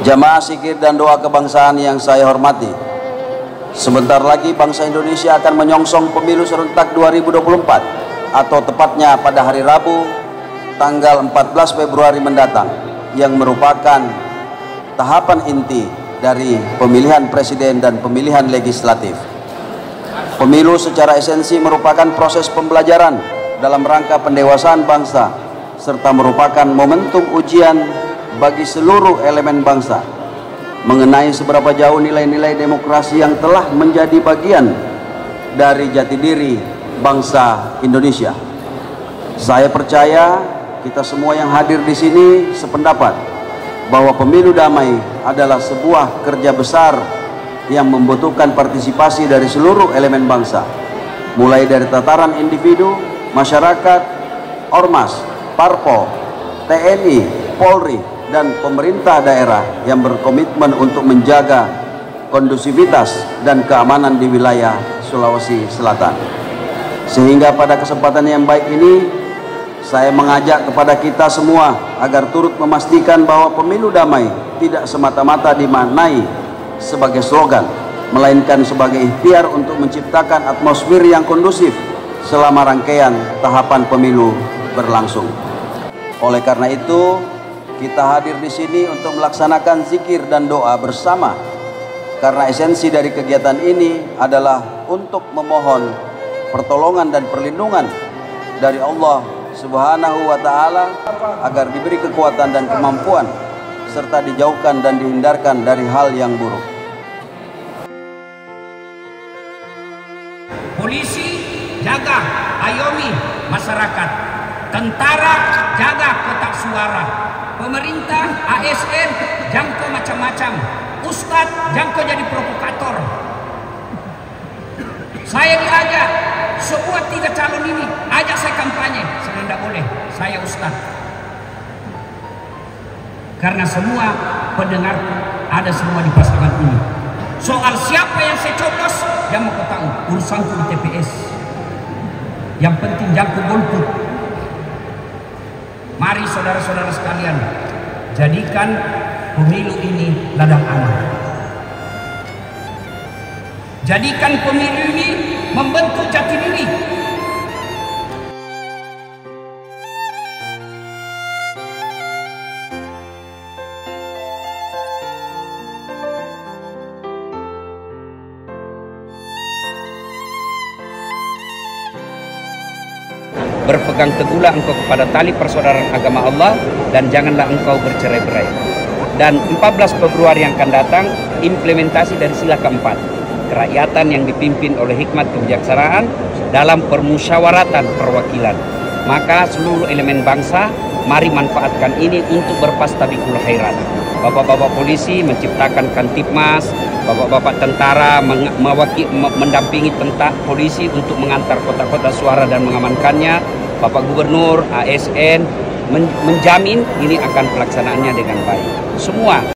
Jamaah zikir dan doa kebangsaan yang saya hormati, sebentar lagi bangsa Indonesia akan menyongsong pemilu serentak 2024 atau tepatnya pada hari Rabu tanggal 14 Februari mendatang, yang merupakan tahapan inti dari pemilihan presiden dan pemilihan legislatif. Pemilu secara esensi merupakan proses pembelajaran dalam rangka pendewasaan bangsa, serta merupakan momentum ujian bagi seluruh elemen bangsa mengenai seberapa jauh nilai-nilai demokrasi yang telah menjadi bagian dari jati diri bangsa Indonesia. Saya percaya kita semua yang hadir di sini sependapat bahwa pemilu damai adalah sebuah kerja besar yang membutuhkan partisipasi dari seluruh elemen bangsa, mulai dari tataran individu, masyarakat, ormas, parpol, TNI, Polri, dan pemerintah daerah yang berkomitmen untuk menjaga kondusivitas dan keamanan di wilayah Sulawesi Selatan. Sehingga pada kesempatan yang baik ini, saya mengajak kepada kita semua agar turut memastikan bahwa pemilu damai tidak semata-mata dimaknai sebagai slogan, melainkan sebagai ikhtiar untuk menciptakan atmosfer yang kondusif selama rangkaian tahapan pemilu berlangsung. Oleh karena itu, kita hadir di sini untuk melaksanakan zikir dan doa bersama, karena esensi dari kegiatan ini adalah untuk memohon pertolongan dan perlindungan dari Allah Subhanahu wa Ta'ala agar diberi kekuatan dan kemampuan, serta dijauhkan dan dihindarkan dari hal yang buruk. Polisi jaga ayomi masyarakat, tentara jaga kotak suara, pemerintah, ASN jangkau macam-macam, ustadz jangkau jadi provokator. Saya diajak, semua 3 calon ini ajak saya kampanye, saya tidak boleh, saya ustadz. Karena semua pendengar ada semua di pasangan ini. Soal siapa yang saya coblos, yang mau tahu urusanku di TPS. Yang penting jangkau golput. Mari saudara-saudara sekalian, jadikan pemilu ini ladang amal. Jadikan pemilu ini membentuk jati diri. Berpegang teguhlah engkau kepada tali persaudaraan agama Allah, dan janganlah engkau bercerai-berai. Dan 14 Februari yang akan datang, implementasi dari sila keempat, kerakyatan yang dipimpin oleh hikmat kebijaksanaan dalam permusyawaratan perwakilan. Maka seluruh elemen bangsa, mari manfaatkan ini untuk berpastabikul khairat. Bapak-bapak polisi menciptakan Kantipmas, bapak-bapak tentara mendampingi polisi untuk mengantar kotak-kotak suara dan mengamankannya. Bapak Gubernur, ASN menjamin ini akan pelaksanaannya dengan baik. Semua